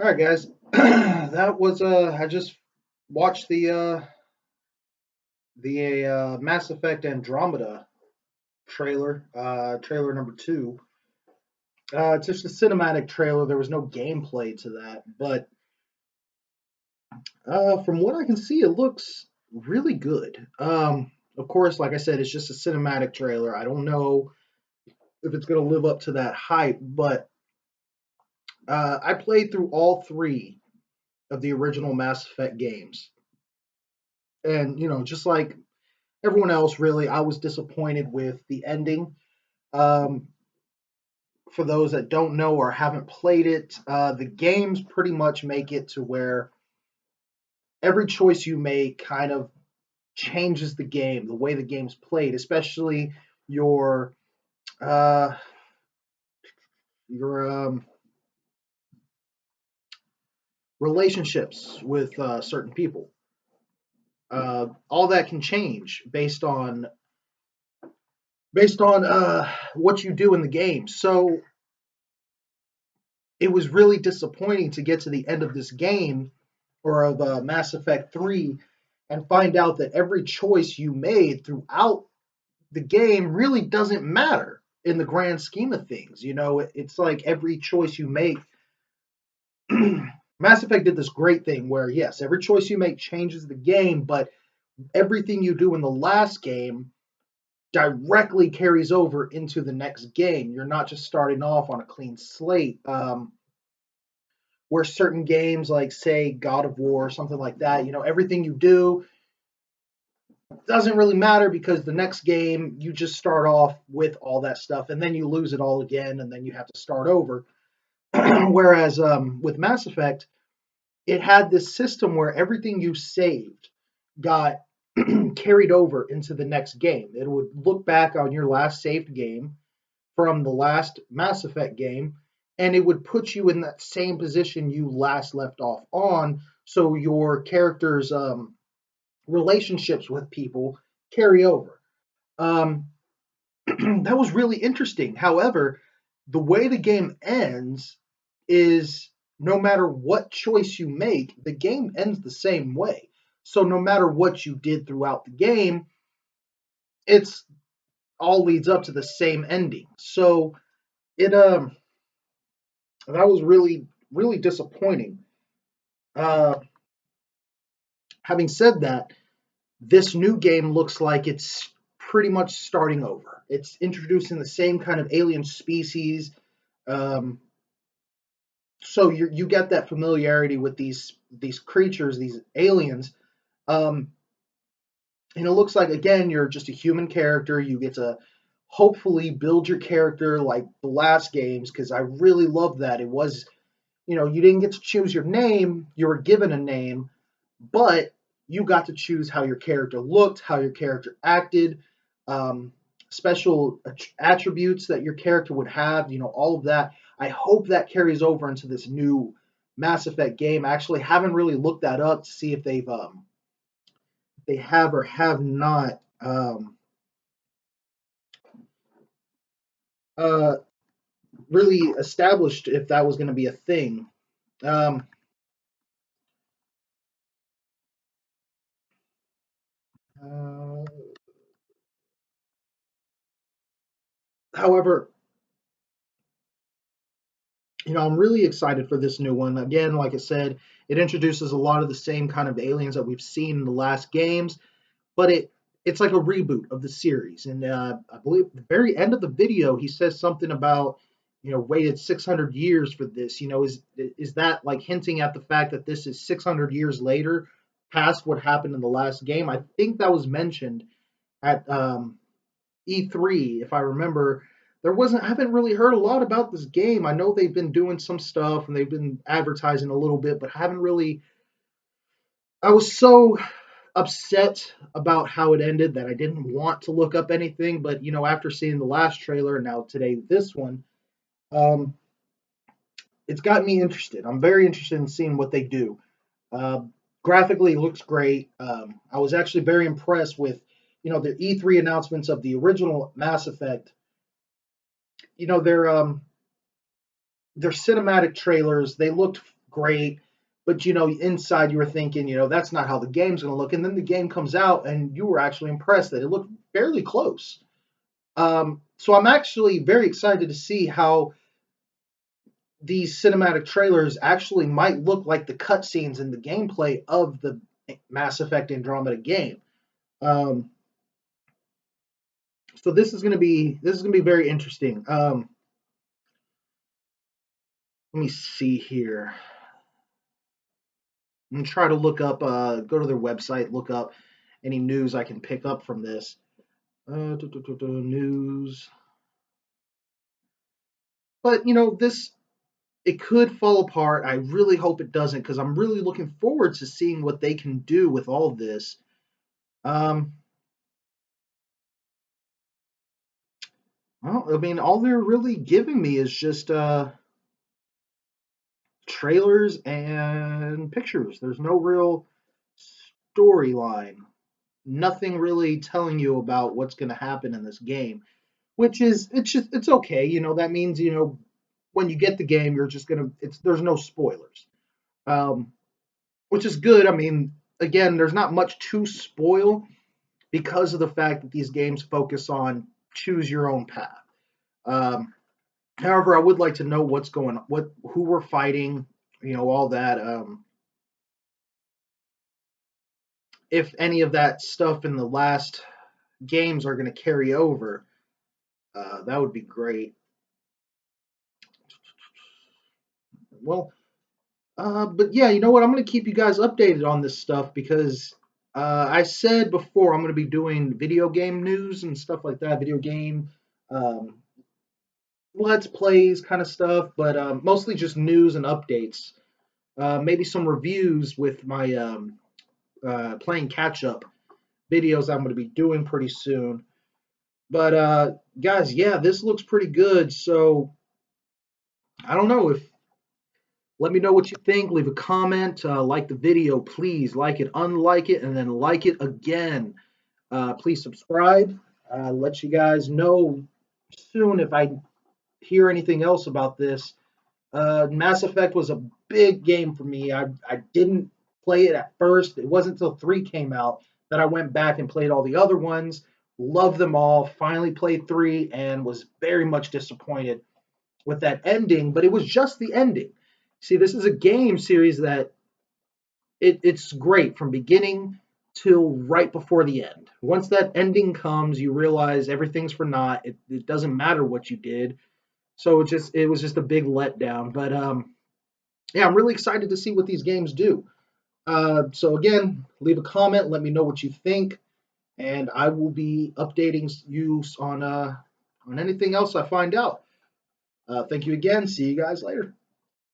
All right, guys. That was I just watched the Mass Effect Andromeda trailer number two. It's just a cinematic trailer. There was no gameplay to that, but from what I can see, it looks really good. Of course, like I said, it's just a cinematic trailer. I don't know if it's going to live up to that hype, but I played through all three of the original Mass Effect games, and just like everyone else, really, I was disappointed with the ending. Um, for those that don't know or haven't played it, the games pretty much make it to where every choice you make kind of changes the game, the way the game's played, especially your uh, your relationships with certain people. All that can change based on what you do in the game. So it was really disappointing to get to the end of this game or of Mass Effect 3 and find out that every choice you made throughout the game really doesn't matter in the grand scheme of things. It's like every choice you make. Mass Effect did this great thing where, yes, every choice you make changes the game, but everything you do in the last game directly carries over into the next game. You're not just starting off on a clean slate. Where certain games like say God of War or something like that, everything you do doesn't really matter because the next game you just start off with all that stuff and then you lose it all again and then you have to start over. Whereas with Mass Effect, it had this system where everything you saved got carried over into the next game. It would look back on your last saved game from the last Mass Effect game, and it would put you in that same position you last left off on. So your character's relationships with people carry over. Um, that was really interesting. However, the way the game ends is no matter what choice you make, the game ends the same way. So no matter what you did throughout the game, it's all leads up to the same ending. So it that was really disappointing. Uh, Having said that, this new game looks like it's pretty much starting over. It's introducing the same kind of alien species. Um, so you get that familiarity with these creatures, these aliens. Um, and it looks like again you're just a human character. You get to hopefully build your character like the last games because I really love that. It was you didn't get to choose your name, you were given a name, but you got to choose how your character looked, how your character acted, um, special attributes that your character would have, all of that. I hope that carries over into this new Mass Effect game. I actually haven't really looked that up to see if they have or have not uh, really established if that was going to be a thing. Um, uh, However, I'm really excited for this new one. Again, like I said, it introduces a lot of the same kind of aliens that we've seen in the last games, but it's like a reboot of the series. And I believe at the very end of the video, he says something about waited 600 years for this. Is that like hinting at the fact that this is 600 years later, past what happened in the last game? I think that was mentioned at E3, if I remember, I haven't really heard a lot about this game. I know they've been doing some stuff and they've been advertising a little bit, but haven't really. I was so upset about how it ended that I didn't want to look up anything. But, after seeing the last trailer and now today this one, um, it's got me interested. I'm very interested in seeing what they do. Uh, Graphically, it looks great. I was actually very impressed with, the E3 announcements of the original Mass Effect. You know, their cinematic trailers, they looked great. But inside you were thinking, that's not how the game's going to look. And then the game comes out, and you were actually impressed that it looked fairly close. So I'm actually very excited to see how these cinematic trailers actually might look like the cutscenes and the gameplay of the Mass Effect Andromeda game. So this is going to be very interesting. Let me see here. I'm gonna try to look up, go to their website, look up any news I can pick up from this. News. But this, it could fall apart. I really hope it doesn't, because I'm really looking forward to seeing what they can do with all of this. Well, I mean, all they're really giving me is just trailers and pictures. There's no real storyline. Nothing really telling you about what's going to happen in this game, which is it's okay. That means when you get the game, you're just gonna there's no spoilers, which is good. I mean, again, there's not much to spoil because of the fact that these games focus on choose your own path. However, I would like to know what's going on, who we're fighting, all that. If any of that stuff in the last games are going to carry over, that would be great. Well, but yeah, you know what? I'm going to keep you guys updated on this stuff because I said before I'm going to be doing video game news and stuff like that, video game um, let's plays kind of stuff, but mostly just news and updates. Maybe some reviews with my playing catch up videos I'm going to be doing pretty soon. But guys, yeah, this looks pretty good. So I don't know if let me know what you think. Leave a comment. Like the video, please. Like it, unlike it, and then like it again. Please subscribe. Let you guys know soon if I hear anything else about this. Mass Effect was a big game for me. I didn't play it at first. It wasn't until 3 came out that I went back and played all the other ones. Loved them all. Finally played 3 and was very much disappointed with that ending, but it was just the ending. See, this is a game series that it's great from beginning till right before the end. Once that ending comes, you realize everything's for naught. It doesn't matter what you did. So it was just a big letdown. But yeah, I'm really excited to see what these games do. So again, leave a comment, let me know what you think, and I will be updating you on anything else I find out. Thank you again. See you guys later.